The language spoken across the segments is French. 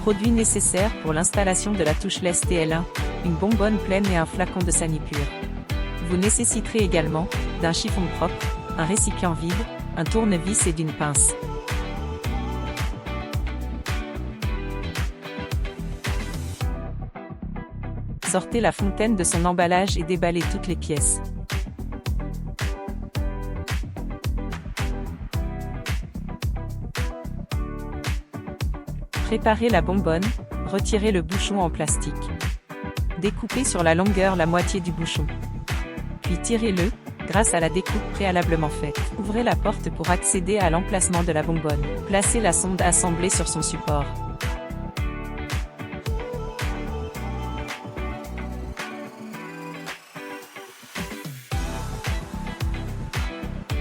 Produits nécessaires pour l'installation de la touchless TL1, une bonbonne pleine et un flacon de Sanipur. Vous nécessiterez également d'un chiffon propre, un récipient vide, un tournevis et d'une pince. Sortez la fontaine de son emballage et déballez toutes les pièces. Préparez la bonbonne, retirez le bouchon en plastique. Découpez sur la longueur la moitié du bouchon. Puis tirez-le, grâce à la découpe préalablement faite. Ouvrez la porte pour accéder à l'emplacement de la bonbonne. Placez la sonde assemblée sur son support.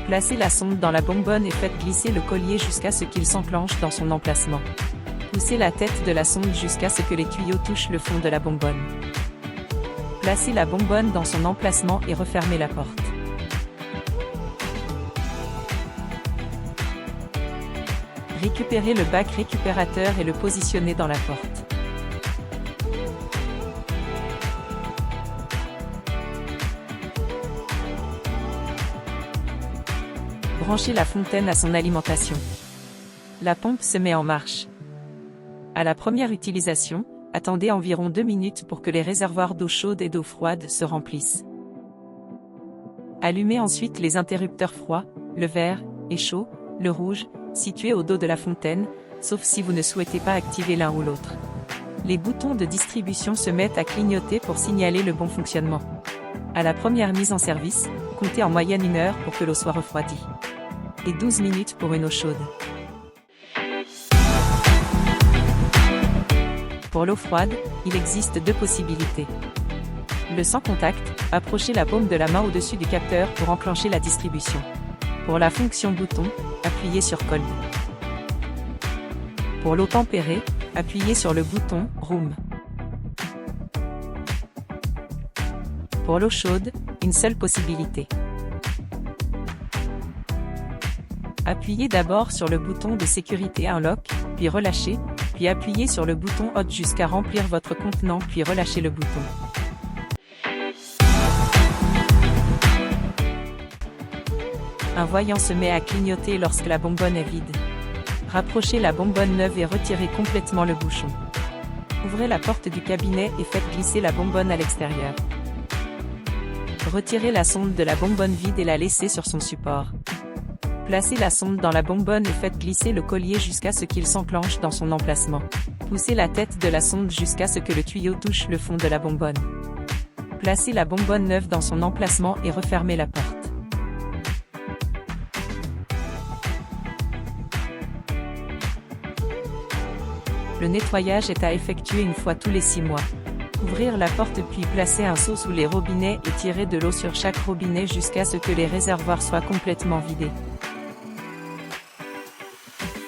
Placez la sonde dans la bonbonne et faites glisser le collier jusqu'à ce qu'il s'enclenche dans son emplacement. Poussez la tête de la sonde jusqu'à ce que les tuyaux touchent le fond de la bonbonne. Placez la bonbonne dans son emplacement et refermez la porte. Récupérez le bac récupérateur et le positionnez dans la porte. Branchez la fontaine à son alimentation. La pompe se met en marche. À la première utilisation, attendez environ 2 minutes pour que les réservoirs d'eau chaude et d'eau froide se remplissent. Allumez ensuite les interrupteurs froids, le vert et chaud, le rouge, situés au dos de la fontaine, sauf si vous ne souhaitez pas activer l'un ou l'autre. Les boutons de distribution se mettent à clignoter pour signaler le bon fonctionnement. À la première mise en service, comptez en moyenne 1 heure pour que l'eau soit refroidie. Et 12 minutes pour une eau chaude. Pour l'eau froide, il existe 2 possibilités. Le sans contact, approchez la paume de la main au-dessus du capteur pour enclencher la distribution. Pour la fonction bouton, appuyez sur Cold. Pour l'eau tempérée, appuyez sur le bouton Room. Pour l'eau chaude, une seule possibilité. Appuyez d'abord sur le bouton de sécurité Unlock, puis relâchez, puis appuyez sur le bouton Hot jusqu'à remplir votre contenant puis relâchez le bouton. Un voyant se met à clignoter lorsque la bonbonne est vide. Rapprochez la bonbonne neuve et retirez complètement le bouchon. Ouvrez la porte du cabinet et faites glisser la bonbonne à l'extérieur. Retirez la sonde de la bonbonne vide et la laissez sur son support. Placez la sonde dans la bonbonne et faites glisser le collier jusqu'à ce qu'il s'enclenche dans son emplacement. Poussez la tête de la sonde jusqu'à ce que le tuyau touche le fond de la bonbonne. Placez la bonbonne neuve dans son emplacement et refermez la porte. Le nettoyage est à effectuer une fois tous les 6 mois. Ouvrir la porte puis placer un seau sous les robinets et tirer de l'eau sur chaque robinet jusqu'à ce que les réservoirs soient complètement vidés.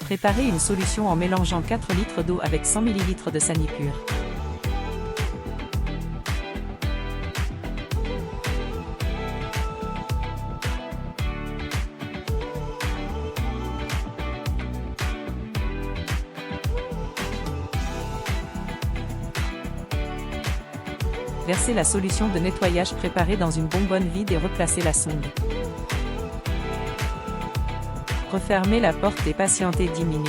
Préparez une solution en mélangeant 4 litres d'eau avec 100 ml de Sanipur. Versez la solution de nettoyage préparée dans une bonbonne vide et replacez la sonde. Refermez la porte et patientez 10 minutes.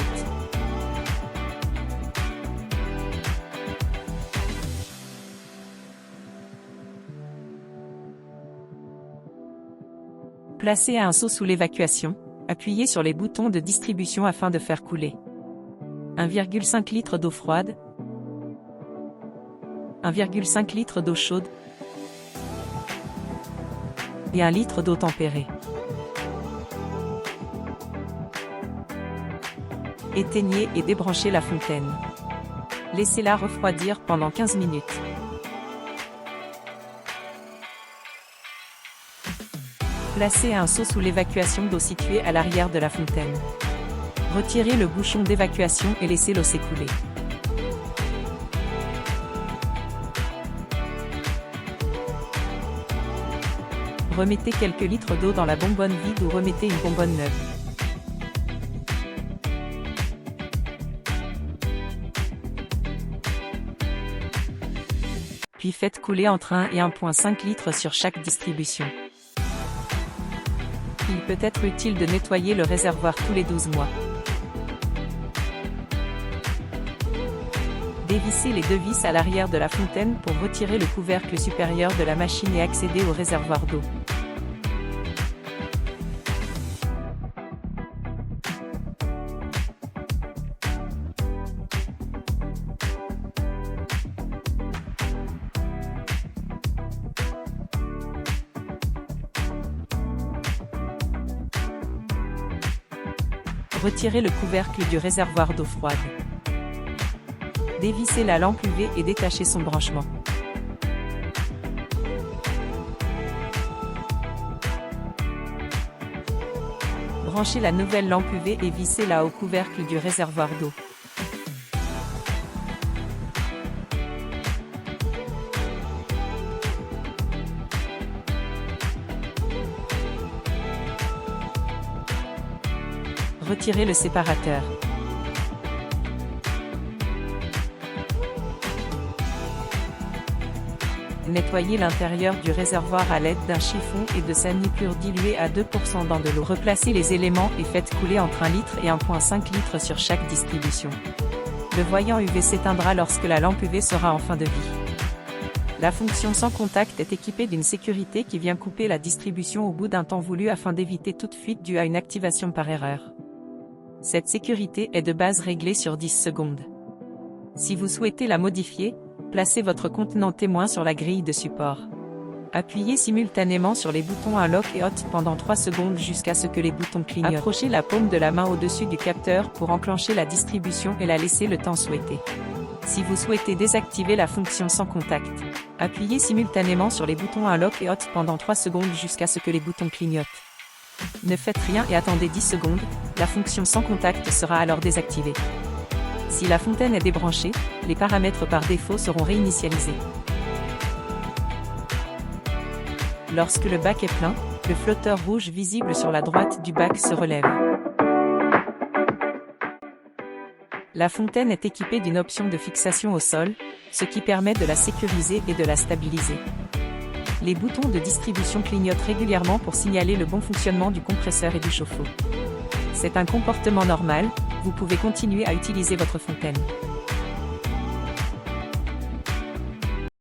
Placez un seau sous l'évacuation, appuyez sur les boutons de distribution afin de faire couler 1,5 litre d'eau froide, 1,5 litre d'eau chaude et 1 litre d'eau tempérée. Éteignez et débranchez la fontaine. Laissez-la refroidir pendant 15 minutes. Placez un seau sous l'évacuation d'eau situé à l'arrière de la fontaine. Retirez le bouchon d'évacuation et laissez l'eau s'écouler. Remettez quelques litres d'eau dans la bonbonne vide ou remettez une bonbonne neuve. puis faites couler entre 1 et 1,5 litres sur chaque distribution. Il peut être utile de nettoyer le réservoir tous les 12 mois. Dévissez les deux vis à l'arrière de la fontaine pour retirer le couvercle supérieur de la machine et accéder au réservoir d'eau. Retirez le couvercle du réservoir d'eau froide. Dévissez la lampe UV et détachez son branchement. Branchez la nouvelle lampe UV et vissez-la au couvercle du réservoir d'eau. Retirez le séparateur. Nettoyez l'intérieur du réservoir à l'aide d'un chiffon et de sanipure diluée à 2% dans de l'eau. Replacez les éléments et faites couler entre 1 litre et 1,5 litres sur chaque distribution. Le voyant UV s'éteindra lorsque la lampe UV sera en fin de vie. La fonction sans contact est équipée d'une sécurité qui vient couper la distribution au bout d'un temps voulu afin d'éviter toute fuite due à une activation par erreur. Cette sécurité est de base réglée sur 10 secondes. Si vous souhaitez la modifier, placez votre contenant témoin sur la grille de support. Appuyez simultanément sur les boutons unlock et hot pendant 3 secondes jusqu'à ce que les boutons clignotent. Approchez la paume de la main au-dessus du capteur pour enclencher la distribution et la laisser le temps souhaité. Si vous souhaitez désactiver la fonction sans contact, appuyez simultanément sur les boutons unlock et hot pendant 3 secondes jusqu'à ce que les boutons clignotent. Ne faites rien et attendez 10 secondes, la fonction sans contact sera alors désactivée. Si la fontaine est débranchée, les paramètres par défaut seront réinitialisés. Lorsque le bac est plein, le flotteur rouge visible sur la droite du bac se relève. La fontaine est équipée d'une option de fixation au sol, ce qui permet de la sécuriser et de la stabiliser. Les boutons de distribution clignotent régulièrement pour signaler le bon fonctionnement du compresseur et du chauffe-eau. C'est un comportement normal, vous pouvez continuer à utiliser votre fontaine.